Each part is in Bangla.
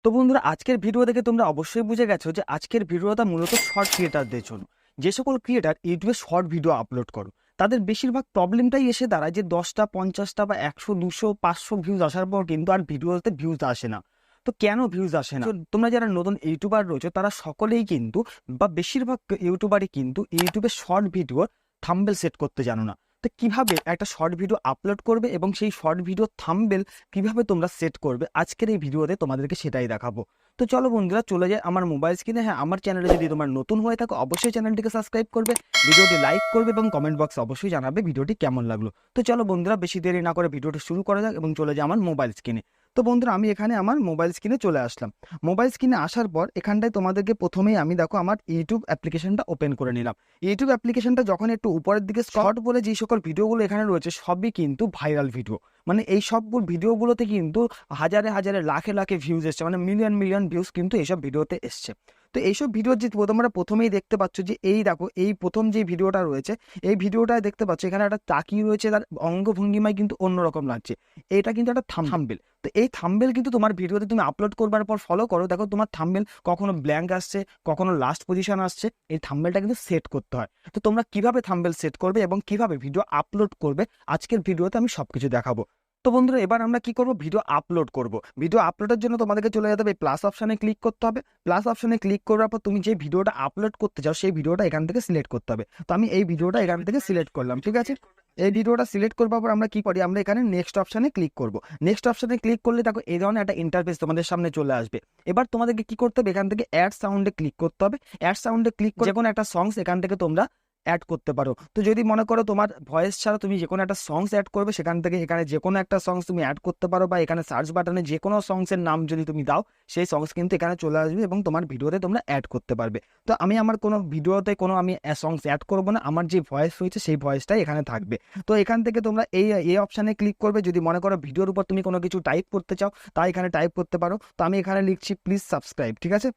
তো বন্ধুরা, আজকের ভিডিও দেখে তোমরা অবশ্যই বুঝে গেছো যে আজকের ভিডিওটা মূলত শর্ট ক্রিয়েটারদের জন্য। যে সকল ক্রিয়েটার ইউটিউবে শর্ট ভিডিও আপলোড করো, তাদের বেশিরভাগ প্রবলেমটাই এসে দাঁড়ায় যে 10টা 50টা বা 100 200 500 ভিউজ আসার পর কিন্তু আর ভিডিওতে ভিউজ আসে না। তো কেন ভিউজ আসে না? তোমরা যারা নতুন ইউটিউবার রয়েছে তারা সকলেই কিন্তু বা বেশিরভাগ ইউটিউবারই কিন্তু ইউটিউবে শর্ট ভিডিও থাম্বনেল সেট করতে জানো না। তো কিভাবে একটা শর্ট ভিডিও আপলোড করবে এবং সেই শর্ট ভিডিও থাম্বনেল কিভাবে তোমরা সেট করবে, আজকের এই ভিডিওতে তোমাদেরকে সেটাই দেখাবো। তো চলো বন্ধুরা, চলে যায় আমার মোবাইল স্ক্রিনে। হ্যাঁ, আমার চ্যানেলে যদি তোমার নতুন হয়ে থাকো অবশ্যই চ্যানেলটিকে সাবস্ক্রাইব করবে, ভিডিওটি লাইক করবে এবং কমেন্ট বক্সে অবশ্যই জানাবে ভিডিওটি কেমন লাগলো। তো চলো বন্ধুরা, বেশি দেরি না করে ভিডিওটি শুরু করা যাক এবং চলে যায় আমার মোবাইল স্ক্রিনে। তো বন্ধুরা, আমি এখানে আমার মোবাইল স্ক্রিনে চলে আসলাম। মোবাইল স্ক্রিনে আসার পর এখানটায় তোমাদেরকে প্রথমেই আমি দেখো আমার ইউটিউব অ্যাপ্লিকেশনটা ওপেন করে নিলাম। ইউটিউব অ্যাপ্লিকেশনটা যখন একটু উপরের দিকে শর্ট বলে যে সকল ভিডিওগুলো এখানে রয়েছে সবই কিন্তু ভাইরাল ভিডিও। মানে এই সবগুলো ভিডিওগুলোতে কিন্তু হাজারে হাজারে লাখে লাখে ভিউজ এসছে, মানে মিলিয়ন মিলিয়ন ভিউজ কিন্তু এইসব ভিডিওতে এসছে। তো এইসব ভিডিও যে তোমরা প্রথমেই দেখতে পাচ্ছ যে এই দেখো, এই প্রথম যে ভিডিওটা রয়েছে এই ভিডিওটায় দেখতে পাচ্ছ এখানে একটা তাকিয়ে রয়েছে, তার অঙ্গভঙ্গিমায় কিন্তু অন্যরকম লাগছে। এটা কিন্তু একটা থাম্বনেল। তো এই থাম্বনেল কিন্তু তোমার ভিডিওতে তুমি আপলোড করবার পর ফলো করো, দেখো তোমার থাম্বনেল কখনো ব্ল্যাঙ্ক আসছে, কখনো লাস্ট পজিশন আসছে। এই থাম্বনেলটা কিন্তু সেট করতে হয়। তো তোমরা কিভাবে থাম্বনেল সেট করবে এবং কিভাবে ভিডিও আপলোড করবে আজকের ভিডিওতে আমি সবকিছু দেখাবো। তো বন্ধুরা, এবার আমরা কি করব, ভিডিও আপলোড করব। ভিডিও আপলোডের জন্য তোমাদেরকে চলে যেতে হবে প্লাস অপশনে ক্লিক করতে হবে। প্লাস অপশনে ক্লিক করার পর তুমি যে ভিডিওটা আপলোড করতে চাও সেই ভিডিওটা এখান থেকে সিলেক্ট করতে হবে। তো আমি এই ভিডিওটা এখান থেকে সিলেক্ট করলাম, ঠিক আছে। এই ভিডিওটা সিলেক্ট করবার পর আমরা কি করি, আমরা এখানে নেক্সট অপশনে ক্লিক করব। নেক্সট অপশনে ক্লিক করলে দেখো এই ধরনের একটা ইন্টারফেস তোমাদের সামনে চলে আসবে। এবার তোমাদেরকে কি করতে হবে, এখান থেকে অ্যাড সাউন্ডে ক্লিক করতে হবে। অ্যাড সাউন্ডে ক্লিক করে যে কোনো একটা সংস এখান থেকে তোমরা অ্যাড করতে পারো। তো যদি মনে করো তোমার ভয়েস ছাড়া তুমি যে কোনো একটা সংস অ্যাড করবে, সেখান থেকে এখানে যে কোনো একটা সংস তুমি অ্যাড করতে পারো, বা এখানে সার্চ বাটনে যে কোনো সংসের নাম যদি তুমি দাও সেই সংস কিন্তু এখানে চলে আসবে এবং তোমার ভিডিওতে তোমরা অ্যাড করতে পারবে। তো আমি আমার কোনো ভিডিওতে কোনো আমি সংস অ্যাড করবো না, আমার যে ভয়েস রয়েছে সেই ভয়েসটাই এখানে থাকবে। তো এখান থেকে তোমরা এই অপশানে ক্লিক করবে। যদি মনে করো ভিডিওর উপর তুমি কোনো কিছু টাইপ করতে চাও তাই এখানে টাইপ করতে পারো। তো আমি এখানে লিখছি প্লিজ সাবস্ক্রাইব, ঠিক আছে।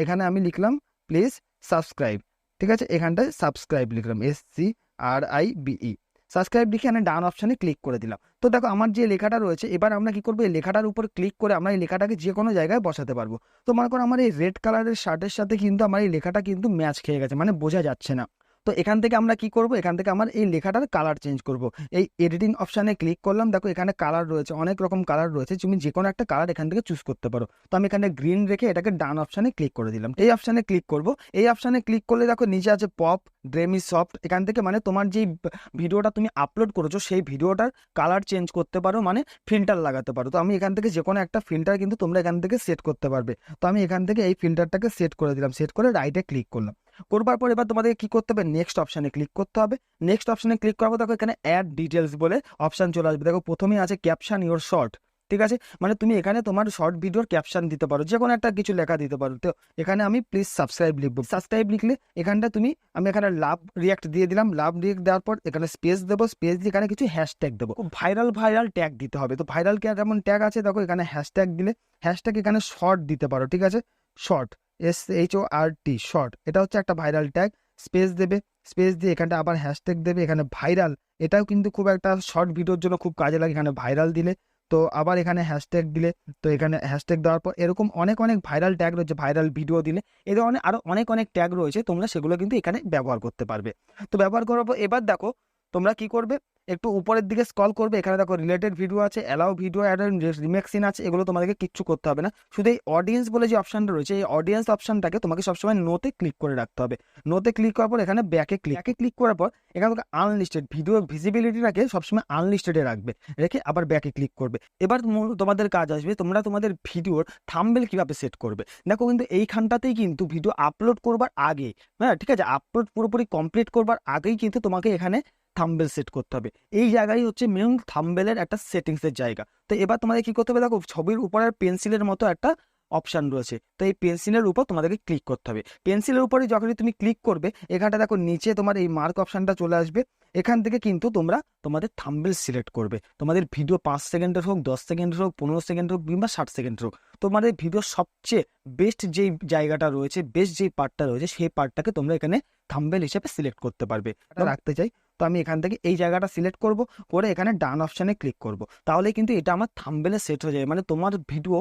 এখানে আমি লিখলাম প্লিজ সাবস্ক্রাইব, ঠিক আছে। এখানটায় সাবস্ক্রাইব লিখলাম, SCRIBE, সাবস্ক্রাইব লিখে এখানে ডান অপশানে ক্লিক করে দিলাম। তো দেখো আমার যে লেখাটা রয়েছে, এবার আমরা কি করবো, এই লেখাটার উপর ক্লিক করে আমরা এই লেখাটাকে যে কোনো জায়গায় বসাতে পারবো। তো মনে করো আমার এই রেড কালারের শার্টের সাথে কিন্তু আমার এই লেখাটা কিন্তু ম্যাচ খেয়ে গেছে, মানে বোঝা যাচ্ছে না। তো এখান থেকে আমরা কি করব, এখান থেকে আমার এই লেখাটার কালার চেঞ্জ করব। এই এডিটিং অপশানে ক্লিক করলাম, দেখো এখানে কালার রয়েছে, অনেক রকম কালার রয়েছে, তুমি যে কোনো একটা কালার এখান থেকে চুজ করতে পারো। তো আমি এখানে গ্রিন রেখে এটাকে ডান অপশানে ক্লিক করে দিলাম। এই অপশানে ক্লিক করব। এই অপশানে ক্লিক করলে দেখো নিচে আছে পপ, ড্রেমি, সফট। এখান থেকে মানে তোমার যেই ভিডিওটা তুমি আপলোড করেছো সেই ভিডিওটার কালার চেঞ্জ করতে পারো, মানে ফিল্টার লাগাতে পারো। তো আমি এখান থেকে যে কোনো একটা ফিল্টার কিন্তু তোমরা এখান থেকে সেট করতে পারবে। তো আমি এখান থেকে এই ফিল্টারটাকে সেট করে দিলাম, সেট করে রাইটে ক্লিক করলাম। করবার পর এবার তোমাদের কি করতে হবে, নেক্সট অপশানে ক্লিক করতে হবে। নেক্সট অপশানে ক্লিক করাবো, দেখো এখানে অ্যাড ডিটেলস বলে অপশান চলে আসবে। দেখো প্রথমেই আছে ক্যাপশন ইওর শর্ট, ঠিক আছে। মানে তুমি এখানে তোমার শর্ট ভিডিওর ক্যাপশন দিতে পারো, যে কোনো একটা কিছু লেখা দিতে পারো। তো এখানে আমি প্লিজ সাবস্ক্রাইব লিখবো। সাবস্ক্রাইব লিখলে এখানটা আমি এখানে লাভ রিয়াক্ট দিয়ে দিলাম। লাভ রিয়াক্ট দেওয়ার পর এখানে স্পেস দেবো, স্পেস দিয়ে এখানে কিছু হ্যাশট্যাগ দেবো। খুব ভাইরাল ভাইরাল ট্যাগ দিতে হবে। তো ভাইরাল যেমন ট্যাগ আছে, দেখো এখানে হ্যাশট্যাগ দিলে হ্যাশট্যাগ এখানে শর্ট দিতে পারো, ঠিক আছে। শর্ট, SHORT, শর্ট, এটা হচ্ছে একটা ভাইরাল ট্যাগ। স্পেস দেবে, স্পেস দিয়ে এখানটা আবার হ্যাশট্যাগ দেবে। এখানে ভাইরাল, এটাও কিন্তু খুব একটা শর্ট ভিডিওর জন্য খুব কাজে লাগে, এখানে ভাইরাল দিলে। তো আবার এখানে হ্যাশট্যাগ দিলে, তো এখানে হ্যাশট্যাগ দেওয়ার পর এরকম অনেক অনেক ভাইরাল ট্যাগ রয়েছে। ভাইরাল ভিডিও দিলে এই ধরনের আরো অনেক অনেক ট্যাগ রয়েছে, তোমরা সেগুলো কিন্তু এখানে ব্যবহার করতে পারবে। তো ব্যবহার করার পর এবার দেখো তোমরা কি করবে, একটু উপরের দিকে স্ক্রল করবে। এখানে দেখো রিলেটেড ভিডিও আছে, অ্যালাউ ভিডিও অ্যাড রিমেক সিন আছে। এগুলো তোমাদেরকে কিচ্ছু করতে হবে না, শুধু এই অডিয়েন্স বলে যে অপশনটা রয়েছে এই অডিয়েন্স অপশনটাকে তোমাকে সবসময় নোতে ক্লিক করে রাখতে হবে। নোতে ক্লিক করার পর এখানে ব্যাকে ক্লিক করার পর এখানে তোকে আনলিস্টেড ভিডিও ভিজিবিলিটিটাকে সবসময় আনলিস্টেডে রাখবে, রেখে আবার ব্যাকে ক্লিক করবে। এবার তোমাদের কাজ আসবে, তোমরা তোমাদের ভিডিওর থাম্বনেল কিভাবে সেট করবে। দেখো কিন্তু এইখানটাতেই কিন্তু ভিডিও আপলোড করবার আগে, হ্যাঁ ঠিক আছে, আপলোড পুরোপুরি কমপ্লিট করবার আগেই কিন্তু তোমাকে এখানে থাম্বনেল সেট করতে হবে। এই জায়গায় হচ্ছে মেন থাম্বনেলের একটা সেটিংসের জায়গা। তো এবার তোমাদের কি করতে হবে, দেখো ছবির উপরের পেন্সিলের মতো একটা অপশান রয়েছে, তো এই পেন্সিলের উপর তোমাদেরকে ক্লিক করতে হবে। পেন্সিলের উপরে যখনই তুমি ক্লিক করবে এখানটা দেখো নিচে তোমার এই মার্ক অপশানটা চলে আসবে। এখান থেকে কিন্তু তোমরা তোমাদের থাম্বনেল সিলেক্ট করবে। তোমাদের ভিডিও 5 সেকেন্ডের হোক, 10 সেকেন্ডের হোক, 15 সেকেন্ডের হোক কিংবা 60 সেকেন্ডের হোক, তোমাদের ভিডিওর সবচেয়ে বেস্ট যেই জায়গাটা রয়েছে, বেস্ট যেই পার্টটা রয়েছে সেই পার্টটাকে তোমরা এখানে থাম্বনেল হিসেবে সিলেক্ট করতে পারবে। রাখতে চাই তো আমি এখান থেকে এই জায়গাটা সিলেক্ট করব, করে এখানে ডান অপশানে ক্লিক করব। তাহলে কিন্তু এটা আমার থাম্বনেলে সেট হয়ে যাবে, মানে তোমার ভিডিও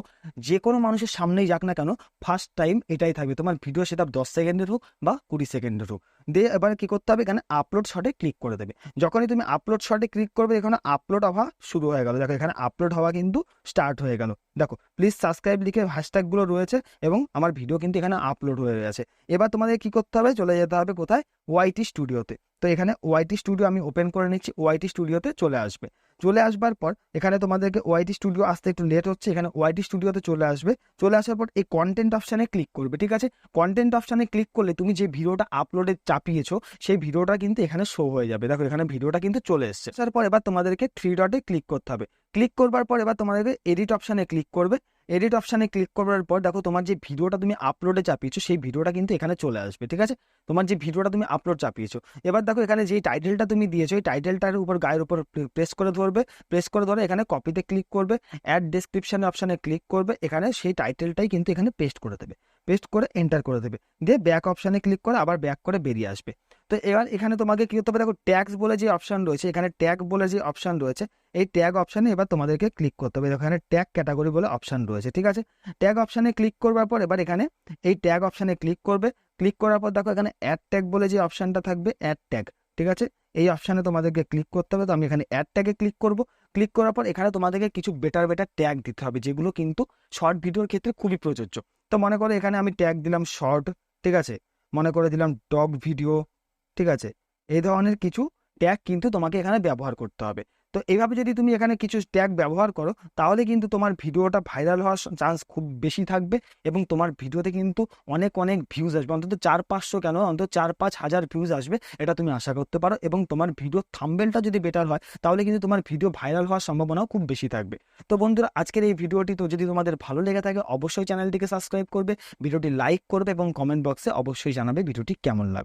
যে কোনো মানুষের সামনেই যাক না কেন ফার্স্ট টাইম এটাই থাকবে তোমার ভিডিও, সেটা 10 সেকেন্ডের হোক বা 20 সেকেন্ডের হোক। দিয়ে এবার কি করতে হবে, এখানে আপলোড শটে ক্লিক করে দেবে। যখনই তুমি আপলোড শটে ক্লিক করবে এখানে আপলোড হওয়া শুরু হয়ে গেল। দেখো এখানে আপলোড হওয়া কিন্তু স্টার্ট হয়ে গেল। দেখো প্লিজ সাবস্ক্রাইব লিখে হ্যাশট্যাগুলো রয়েছে এবং আমার ভিডিও কিন্তু এখানে আপলোড হয়ে গেছে। এবার তোমাদের কি করতে হবে, চলে যেতে হবে কোথায়, ওয়াইটি স্টুডিওতে। তো এখানে ওয়াইটি স্টুডিও আমি ওপেন করে নিচ্ছি, ওয়াইটি স্টুডিওতে চলে আসবে। চলে আসবার পর এখানে তোমাদেরকে ওয়াইটি স্টুডিও আসতে একটু লেট হচ্ছে, এখানে ওয়াইটি স্টুডিওতে চলে আসবে। চলে আসার পর এই কন্টেন্ট অপশানে ক্লিক করবে, ঠিক আছে। কন্টেন্ট অপশানে ক্লিক করলে তুমি যে ভিডিওটা আপলোডে চাপিয়েছো সেই ভিডিওটা কিন্তু এখানে শো হয়ে যাবে। দেখো এখানে ভিডিওটা কিন্তু চলে এসছে। তারপর এবার তোমাদেরকে 3 ডটে ক্লিক করতে হবে। ক্লিক করবার পর এবার তোমাদেরকে এডিট অপশানে ক্লিক করবে। এডিট অপশানে ক্লিক করার পর দেখো তোমার যে ভিডিওটা তুমি আপলোডে চাপিয়েছো সেই ভিডিওটা কিন্তু এখানে চলে আসবে, ঠিক আছে। তোমার যে ভিডিওটা তুমি আপলোড চাপিয়েছো, এবার দেখো এখানে যে টাইটেলটা তুমি দিয়েছো এই টাইটেলটার উপর গায়ের উপর প্রেস করে ধরবে। প্রেস করে ধরে এখানে কপিতে ক্লিক করবে, অ্যাড ডেসক্রিপশন অপশানে ক্লিক করবে, এখানে সেই টাইটেলটাই কিন্তু এখানে পেস্ট করে দেবে। পেস্ট করে এন্টার করে দেবে, দিয়ে ব্যাক অপশানে ক্লিক করে আবার ব্যাক করে বেরিয়ে আসবে। তো এবার এখানে তোমাকে কি করতে হবে, দেখো ট্যাগস বলে যে অপশান রয়েছে, এখানে ট্যাগ বলে যে অপশান রয়েছে, এই ট্যাগ অপশানে এবার তোমাদেরকে ক্লিক করতে হবে। এখানে ট্যাগ ক্যাটাগরি বলে অপশান রয়েছে, ঠিক আছে। ট্যাগ অপশানে ক্লিক করবার পর এবার এখানে এই ট্যাগ অপশানে ক্লিক করবে। ক্লিক করার পর দেখো এখানে অ্যাড ট্যাগ বলে যে অপশানটা থাকবে, অ্যাড ট্যাগ, ঠিক আছে। এই অপশানে তোমাদেরকে ক্লিক করতে হবে। তো আমি এখানে অ্যাড ট্যাগে ক্লিক করব। ক্লিক করার পর এখানে তোমাদেরকে কিছু বেটার ট্যাগ দিতে হবে, যেগুলো কিন্তু শর্ট ভিডিওর ক্ষেত্রে খুবই প্রযোজ্য। তো মনে করো এখানে আমি ট্যাগ দিলাম শর্ট, ঠিক আছে। মনে করে দিলাম ডগ ভিডিও, ঠিক আছে। এই ধরনের কিছু ট্যাগ কিন্তু তোমাকে এখানে ব্যবহার করতে হবে। তো এইভাবে যদি তুমি এখানে কিছু ট্যাগ ব্যবহার করো তাহলে কিন্তু তোমার ভিডিওটা ভাইরাল হওয়ার চান্স খুব বেশি থাকবে এবং তোমার ভিডিওতে কিন্তু অনেক অনেক ভিউজ আসবে, অন্তত 400-500 কেন, অন্তত 4-5 হাজার ভিউজ আসবে, এটা তুমি আশা করতে পারো। এবং তোমার ভিডিও থাম্বনেলটা যদি বেটার হয় তাহলে কিন্তু তোমার ভিডিও ভাইরাল হওয়ার সম্ভাবনাও খুব বেশি থাকবে। তো বন্ধুরা আজকের এই ভিডিওটি তো যদি তোমাদের ভালো লেগে থাকে অবশ্যই চ্যানেলটিকে সাবস্ক্রাইব করবে, ভিডিওটি লাইক করবে এবং কমেন্ট বক্সে অবশ্যই জানাবে ভিডিওটি কেমন লাগবে।